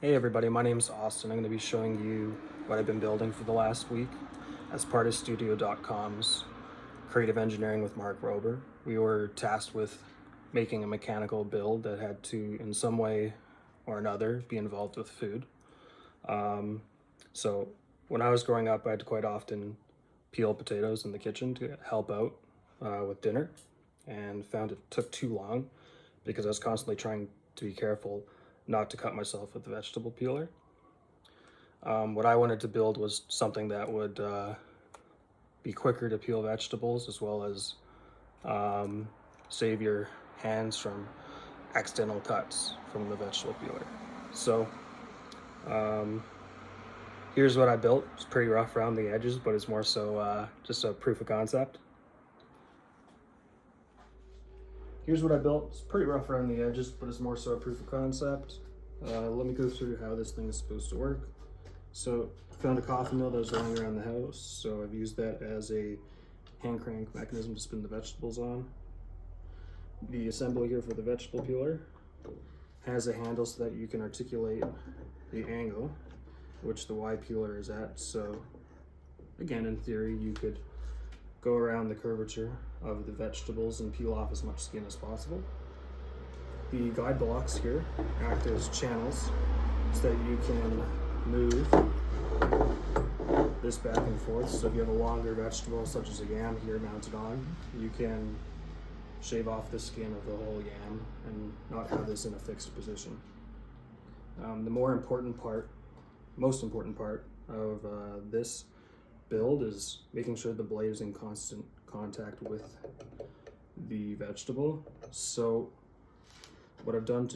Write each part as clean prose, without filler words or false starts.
Hey everybody, my name's Austin. I'm going to be showing you what I've been building for the last week as part of Studio.com's Creative Engineering with Mark Rober. We were tasked with making a mechanical build that had to, in some way or another, be involved with food. So when I was growing up, I had to quite often peel potatoes in the kitchen to help out with dinner, and found it took too long because I was constantly trying to be careful not to cut myself with the vegetable peeler. What I wanted to build was something that would be quicker to peel vegetables, as well as save your hands from accidental cuts from the vegetable peeler. So here's what I built. It's pretty rough around the edges, but it's more so just a proof of concept. Here's what I built. It's pretty rough around the edges, but it's more so a proof of concept. Let me go through how this thing is supposed to work. So I found a coffee mill that was lying around the house, so I've used that as a hand crank mechanism to spin the vegetables on. The assembly here for the vegetable peeler has a handle so that you can articulate the angle which the Y peeler is at. So again, in theory, you could go around the curvature of the vegetables and peel off as much skin as possible. The guide blocks here act as channels so that you can move this back and forth. So if you have a longer vegetable, such as a yam here mounted on, you can shave off the skin of the whole yam and not have this in a fixed position. The most important part of this build is making sure the blade is in constant contact with the vegetable. So what I've done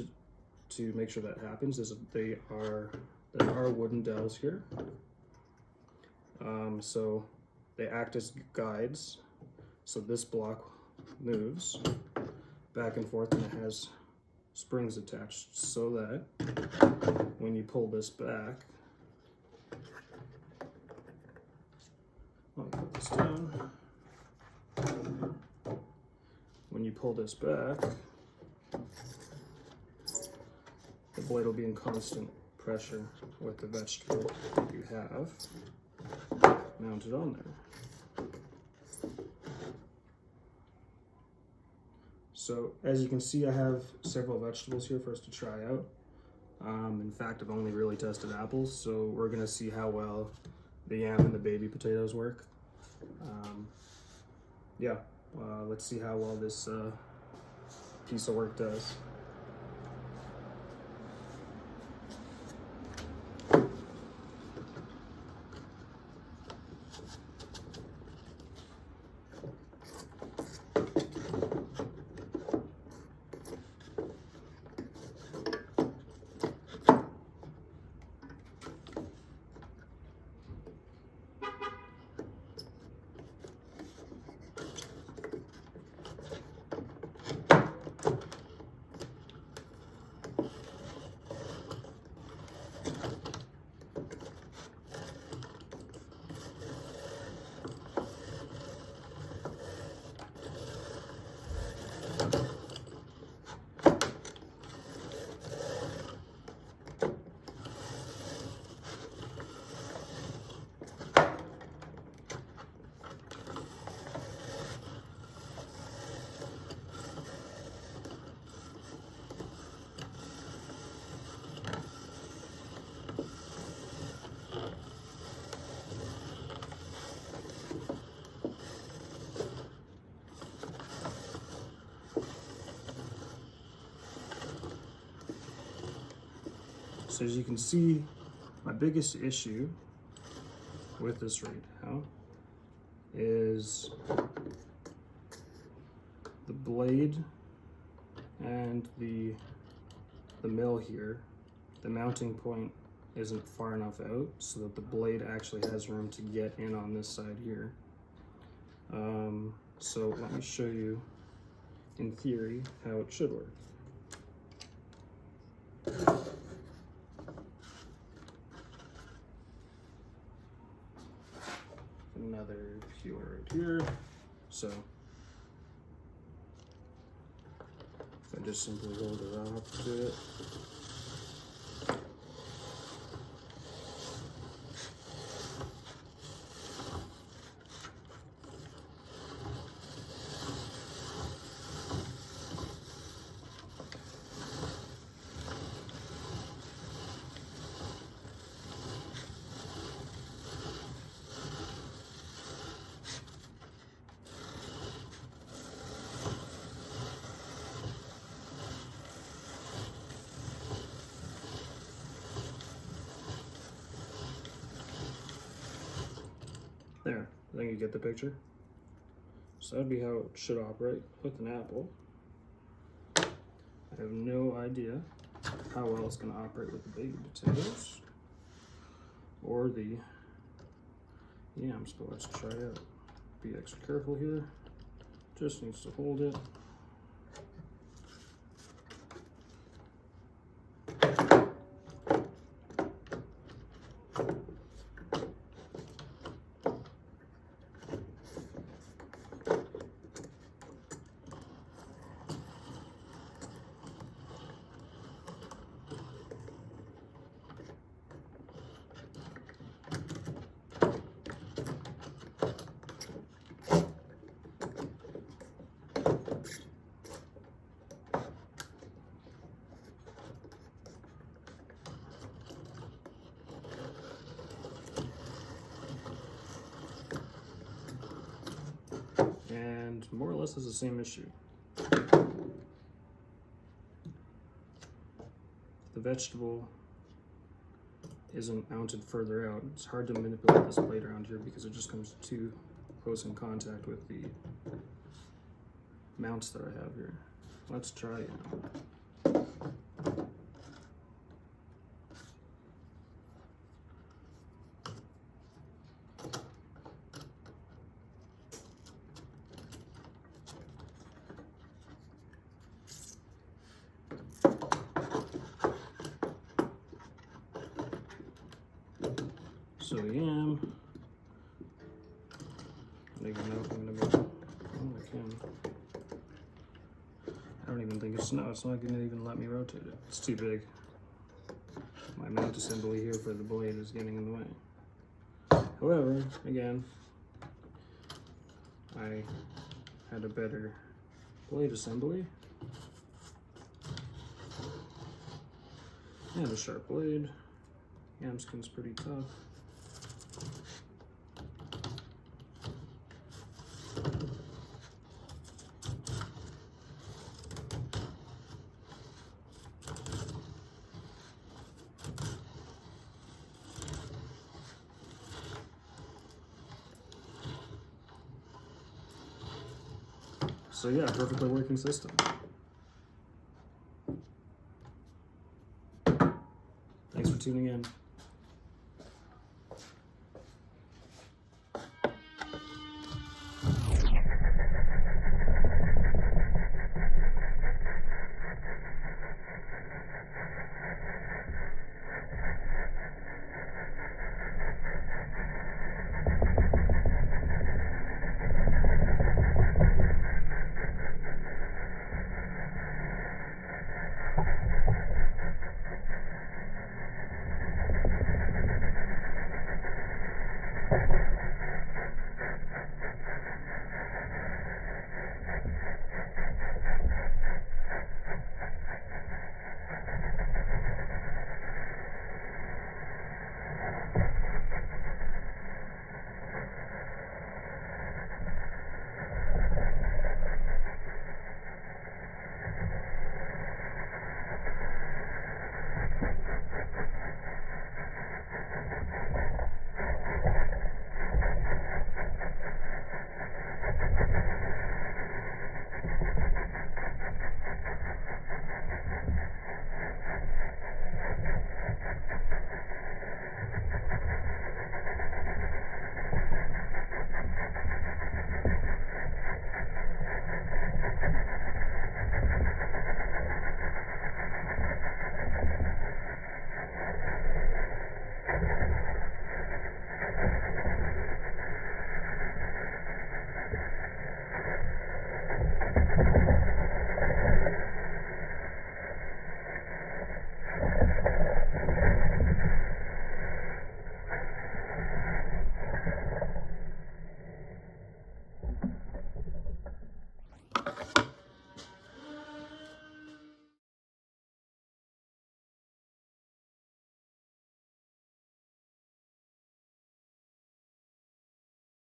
to make sure that happens is there are wooden dowels here. So they act as guides. So this block moves back and forth, and it has springs attached so that when you pull this back, I'll put this down. When you pull this back, the blade will be in constant pressure with the vegetable that you have mounted on there. So as you can see, I have several vegetables here for us to try out. In fact, I've only really tested apples, so we're gonna see how well the yam and the baby potatoes work. Let's see how well this piece of work does. So as you can see, my biggest issue with this right now is the blade and the mill here. The mounting point isn't far enough out so that the blade actually has room to get in on this side here. So let me show you in theory how it should work. Another peeler right here. So if I just simply hold it up to it, get the picture? So that'd be how it should operate with an apple. I have no idea how well it's going to operate with the baby potatoes or the yams, but let's try it. Be extra careful here. Just needs to hold it. And more or less is the same issue. The vegetable isn't mounted further out. It's hard to manipulate this blade around here because it just comes too close in contact with the mounts that I have here. Let's try it. So the yam, I don't even know if I'm gonna be, oh, I can. I don't even think it's not gonna even let me rotate it. It's too big. My mount assembly here for the blade is getting in the way. However, again, I had a better blade assembly and a sharp blade. Yam skin's pretty tough. So yeah, perfectly working system. Thanks for tuning in.